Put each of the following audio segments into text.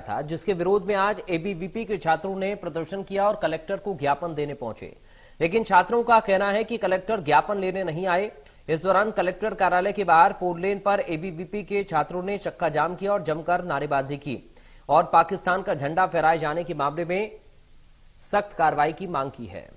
था, जिसके विरोध में आज एबीवीपी के छात्रों ने प्रदर्शन किया और कलेक्टर को ज्ञापन देने पहुंचे। लेकिन छात्रों का कहना है कि कलेक्टर ज्ञापन लेने नहीं आए। इस दौरान कलेक्टर कार्यालय के बाहर 4 लेन पर एबीवीपी के छात्रों ने चक्का जाम किया और जमकर नारेबाजी की और पाकिस्तान का झंडा फहराए जाने के मामले में सख्त कार्रवाई की मांग की है।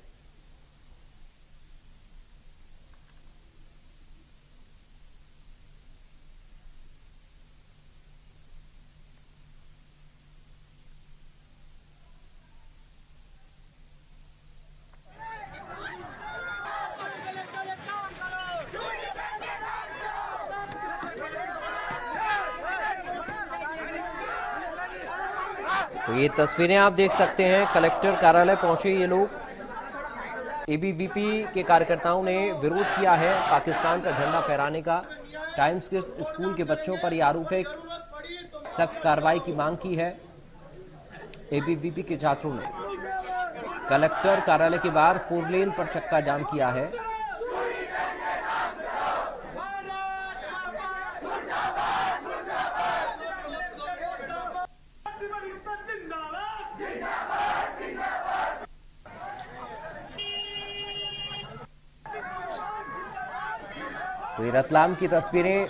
तो ये तस्वीरें आप देख सकते हैं, कलेक्टर कार्यालय पहुंचे ये लोग। एबीवीपी के कार्यकर्ताओं ने विरोध किया है पाकिस्तान का झंडा फहराने का। टाइम्स किड्स स्कूल के बच्चों पर यह आरोप है, सख्त कार्रवाई की मांग की है। एबीवीपी के छात्रों ने कलेक्टर कार्यालय के बाहर 4 लेन पर चक्का जाम किया है। तो ये रतलाम की तस्वीरें,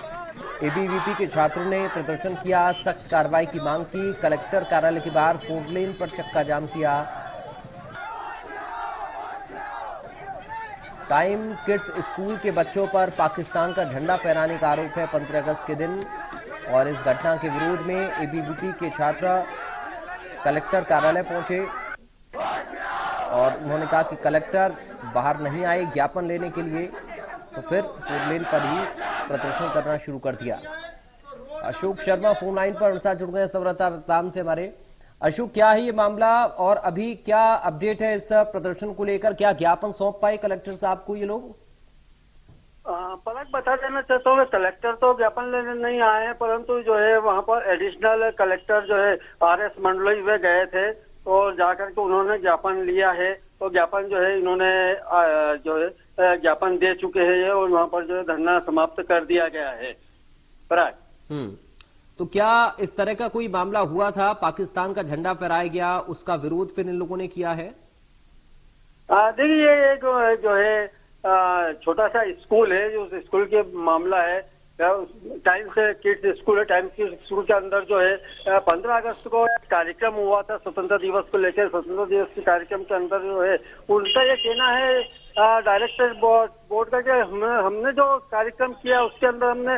एबीवीपी के छात्रों ने प्रदर्शन किया, सख्त कार्रवाई की मांग की। कलेक्टर कार्यालय के बाहर 4 लेन पर चक्का जाम किया। टाइम किड्स स्कूल के बच्चों पर पाकिस्तान का झंडा फहराने का आरोप है 15 अगस्त के दिन, और इस घटना के विरोध में एबीवीपी के छात्र कलेक्टर कार्यालय पहुंचे और उन्होंने कहा कि कलेक्टर बाहर नहीं आए ज्ञापन लेने के लिए, तो फिर 4 लेन पर ही प्रदर्शन करना शुरू कर दिया। अशोक शर्मा फोन लाइन पर हमारे साथ जुड़ गए रतलाम से हमारे। अशोक, क्या है ये मामला और अभी क्या अपडेट है इस प्रदर्शन को लेकर? क्या ज्ञापन सौंप पाए कलेक्टर साहब को ये लोग? पलक बता देना चाहता हूँ, कलेक्टर तो ज्ञापन लेने नहीं आए हैं, परंतु जो है वहाँ पर एडिशनल कलेक्टर जो है RS मंडलोई वे गए थे और जाकर के उन्होंने ज्ञापन लिया है। तो ज्ञापन जो है इन्होंने जो है ज्ञापन दे चुके हैं और वहाँ पर जो है धरना समाप्त कर दिया गया है। तो क्या इस तरह का कोई मामला हुआ था, पाकिस्तान का झंडा फहराया गया, उसका विरोध फिर इन लोगों ने किया है? देखिए, ये जो है छोटा सा स्कूल है, जो उस स्कूल के मामला है। टाइम्स किड्स स्कूल है, टाइम्स किड्स स्कूल के अंदर जो है 15 अगस्त को एक कार्यक्रम हुआ था स्वतंत्रता दिवस को लेकर। स्वतंत्रता दिवस के कार्यक्रम के अंदर जो है उनका ये कहना है डायरेक्टर बोर्ड का, कि हमने जो कार्यक्रम किया उसके अंदर हमने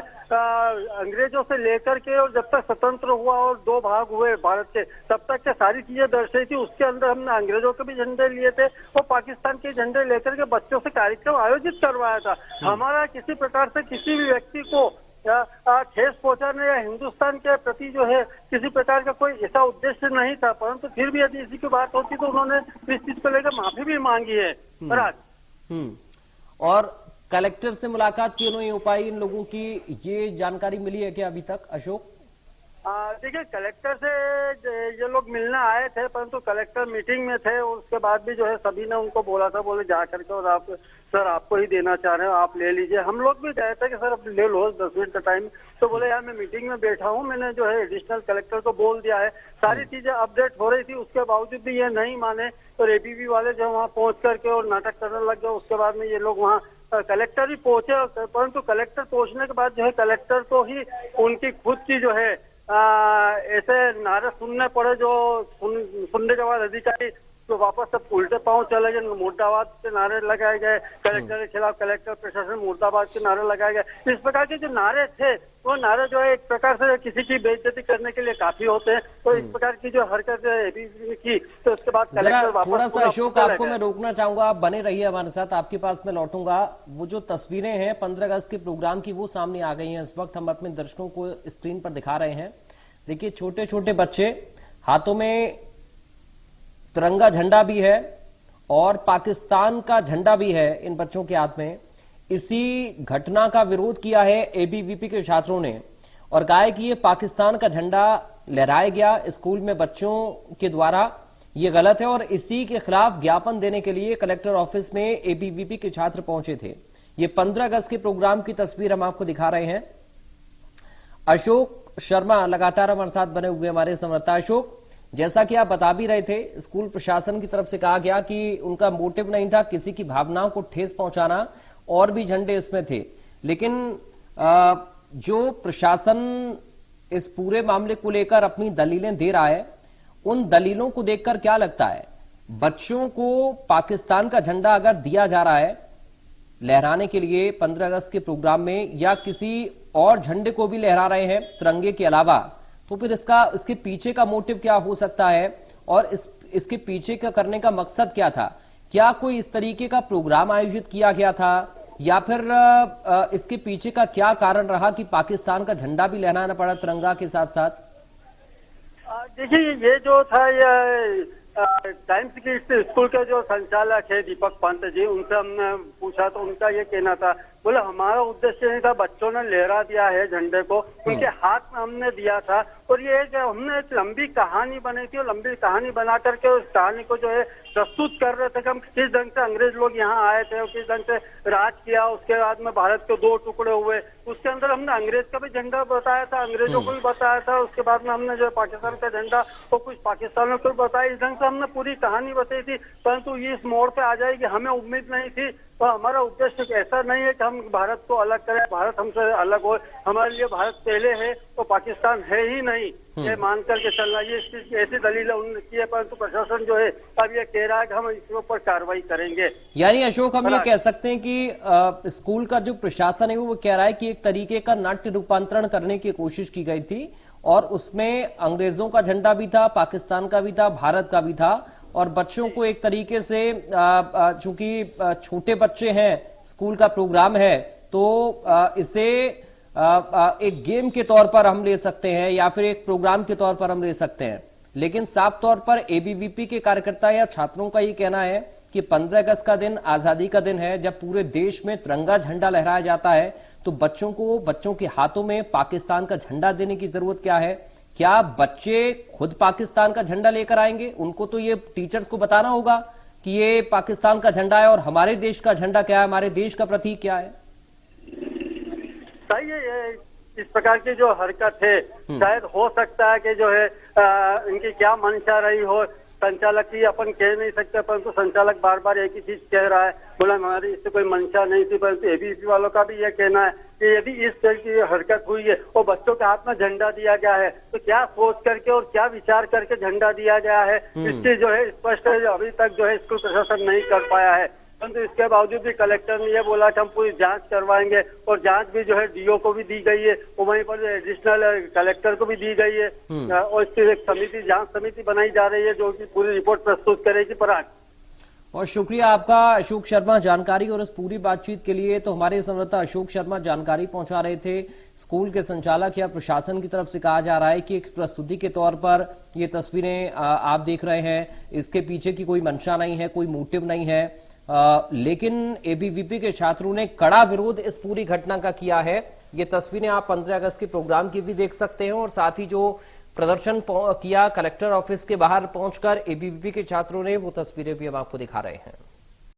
अंग्रेजों से लेकर के और जब तक स्वतंत्र हुआ और 2 भाग हुए भारत के, तब तक के सारी चीजें दर्शाई थी। उसके अंदर हमने अंग्रेजों के भी झंडे लिए थे और पाकिस्तान के झंडे लेकर के बच्चों से कार्यक्रम आयोजित करवाया था। हमारा किसी प्रकार से किसी भी व्यक्ति को ठेस पहुंचाने या हिंदुस्तान के प्रति जो है किसी प्रकार का कोई ऐसा उद्देश्य नहीं था, परंतु फिर भी यदि इसी की बात होती तो उन्होंने इस चीज को लेकर माफी भी मांगी है। और कलेक्टर से मुलाकात की उन्होंने उपाय इन लोगों की, ये जानकारी मिली है क्या अभी तक अशोक? देखिए, कलेक्टर से ये लोग मिलने आए थे, परंतु कलेक्टर मीटिंग में थे और उसके बाद भी जो है सभी ने उनको बोला था, बोले जा करके और आप सर आपको ही देना चाह रहे हो, आप ले लीजिए। हम लोग भी गए थे कि सर अब ले लो 10 मिनट का टाइम, तो बोले यार मैं मीटिंग में बैठा हूँ, मैंने जो है एडिशनल कलेक्टर को बोल दिया है, सारी चीजें अपडेट हो रही थी, उसके बावजूद भी ये नहीं माने। तो एबीवीपी वाले जो वहाँ पहुंच करके और नाटक करने लग गए। उसके बाद में ये लोग वहाँ कलेक्टर भी पहुंचे, परंतु कलेक्टर पहुंचने के बाद जो है कलेक्टर को ही उनकी खुद की जो है ऐसे नारे सुनने पड़े, जो सुनने के बाद अधिकारी तो वापस सब उल्टे पांव चले गए। मुर्दाबाद के नारे लगाए गए, कलेक्टर के खिलाफ कलेक्टर प्रशासन मुर्दाबाद के नारे लगाए गए। इस प्रकार के जो नारे थे वो नारे जो है एक प्रकार से किसी की बेइज्जती करने के लिए काफी होते हैं। तो इस प्रकार की जो हरकत की, तो उसके बाद कलेक्टर वापस थोड़ा सा अशोक आपको मैं रोकना चाहूंगा, आप बने रहिए हमारे साथ, आपके पास मैं लौटूंगा। वो जो तस्वीरें हैं 15 अगस्त के प्रोग्राम की वो सामने आ गई हैं, इस वक्त हम अपने दर्शकों को स्क्रीन पर दिखा रहे हैं। देखिए, छोटे छोटे बच्चे, हाथों में तिरंगा झंडा भी है और पाकिस्तान का झंडा भी है इन बच्चों के हाथ में। इसी घटना का विरोध किया है एबीवीपी के छात्रों ने और कहा है कि ये पाकिस्तान का झंडा लहराया गया स्कूल में बच्चों के द्वारा, ये गलत है और इसी के खिलाफ ज्ञापन देने के लिए कलेक्टर ऑफिस में एबीवीपी के छात्र पहुंचे थे। ये 15 अगस्त के प्रोग्राम की तस्वीर हम आपको दिखा रहे हैं। अशोक, शर्मा लगातार हमारे साथ बने हुए हमारे संवाददाता। अशोक, जैसा कि आप बता भी रहे थे, स्कूल प्रशासन की तरफ से कहा गया कि उनका मोटिव नहीं था किसी की भावनाओं को ठेस पहुंचाना, और भी झंडे इसमें थे। लेकिन जो प्रशासन इस पूरे मामले को लेकर अपनी दलीलें दे रहा है, उन दलीलों को देखकर क्या लगता है, बच्चों को पाकिस्तान का झंडा अगर दिया जा रहा है लहराने के लिए 15 अगस्त के प्रोग्राम में, या किसी और झंडे को भी लहरा रहे हैं तिरंगे के अलावा, तो फिर इसके पीछे का मोटिव क्या हो सकता है, और इसके पीछे का करने का मकसद क्या था? क्या कोई इस तरीके का प्रोग्राम आयोजित किया गया था, या फिर इसके पीछे का क्या कारण रहा कि पाकिस्तान का झंडा भी लहराना पड़ा तिरंगा के साथ साथ? देखिए, ये जो था, ये टाइम्स की स्कूल के जो संचालक है दीपक पंत जी, उनसे हमने पूछा तो उनका ये कहना था, बोले हमारा उद्देश्य नहीं था, बच्चों ने लहरा दिया है झंडे को, उनके हाथ में हमने दिया था, और ये हमने एक लंबी कहानी बनाई थी, और लंबी कहानी बना करके उस कहानी को जो है प्रस्तुत कर रहे थे कि हम किस ढंग से अंग्रेज लोग यहाँ आए थे और किस ढंग से राज किया, उसके बाद में भारत के 2 टुकड़े हुए। उसके अंदर हमने अंग्रेज का भी झंडा बताया था, अंग्रेजों को भी बताया था, उसके बाद में हमने जो पाकिस्तान का झंडा और कुछ पाकिस्तानियों को बताया। इस ढंग से हमने पूरी कहानी बताई थी, परंतु ये इस मोड़ पे आ जाएगी हमें उम्मीद नहीं थी। तो हमारा उद्देश्य ऐसा नहीं है कि हम भारत को अलग करें, भारत हमसे अलग हो, हमारे लिए भारत पहले है तो पाकिस्तान है ही नहीं, ये मान करके चलना। ये इस चीज की ऐसी दलील उन्होंने की है, परंतु प्रशासन जो है अब ये कह रहा है कि हम इसके ऊपर कार्रवाई करेंगे। यानी अशोक, हम ये कह सकते हैं कि स्कूल का जो प्रशासन है वो कह रहा है कि एक तरीके का नाट्य रूपांतरण करने की कोशिश की गई थी, और उसमें अंग्रेजों का झंडा भी था, पाकिस्तान का भी था, भारत का भी था, और बच्चों को एक तरीके से, चूंकि छोटे बच्चे हैं, स्कूल का प्रोग्राम है, तो इसे एक गेम के तौर पर हम ले सकते हैं, या फिर एक प्रोग्राम के तौर पर हम ले सकते हैं। लेकिन साफ तौर पर एबीवीपी के कार्यकर्ता या छात्रों का ये कहना है कि 15 अगस्त का दिन आजादी का दिन है, जब पूरे देश में तिरंगा झंडा लहराया जाता है, तो बच्चों के हाथों में पाकिस्तान का झंडा देने की जरूरत क्या है? क्या बच्चे खुद पाकिस्तान का झंडा लेकर आएंगे? उनको तो ये टीचर्स को बताना होगा कि ये पाकिस्तान का झंडा है, और हमारे देश का झंडा क्या है, हमारे देश का प्रतीक क्या है। सही है, इस प्रकार की जो हरकत है, शायद हो सकता है कि जो है इनकी क्या मंशा रही हो, संचालक की अपन कह नहीं सकते, परंतु संचालक बार बार एक ही चीज कह रहा है, बोला हमारी इससे कोई मंशा नहीं थी। परंतु एबीवीपी वालों का भी यह कहना है कि यदि इस तरह की हरकत हुई है और बच्चों के हाथ में झंडा दिया गया है, तो क्या सोच करके और क्या विचार करके झंडा दिया गया है, इसकी जो है स्पष्ट अभी तक जो है स्कूल प्रशासन नहीं कर पाया है। परंतु इसके बावजूद भी कलेक्टर ने यह बोला कि हम पूरी जांच करवाएंगे, और जांच भी जो है डीओ को भी दी गई है, और वहीं पर एडिशनल कलेक्टर को भी दी गई है, और इसकी एक समिति, जांच समिति बनाई जा रही है जो कि पूरी रिपोर्ट प्रस्तुत करेगी। पराग, और शुक्रिया आपका अशोक शर्मा जानकारी और इस पूरी बातचीत के लिए। तो हमारे संवाददाता अशोक शर्मा जानकारी पहुंचा रहे थे। स्कूल के संचालक या प्रशासन की तरफ से कहा जा रहा है कि एक प्रस्तुति के तौर पर ये तस्वीरें आप देख रहे हैं, इसके पीछे की कोई मंशा नहीं है, कोई मोटिव नहीं है, लेकिन एबीवीपी के छात्रों ने कड़ा विरोध इस पूरी घटना का किया है। ये तस्वीरें आप 15 अगस्त के प्रोग्राम की भी देख सकते हैं, और साथ ही जो प्रदर्शन किया कलेक्टर ऑफिस के बाहर पहुंचकर एबीवीपी के छात्रों ने, वो तस्वीरें भी हम आपको दिखा रहे हैं।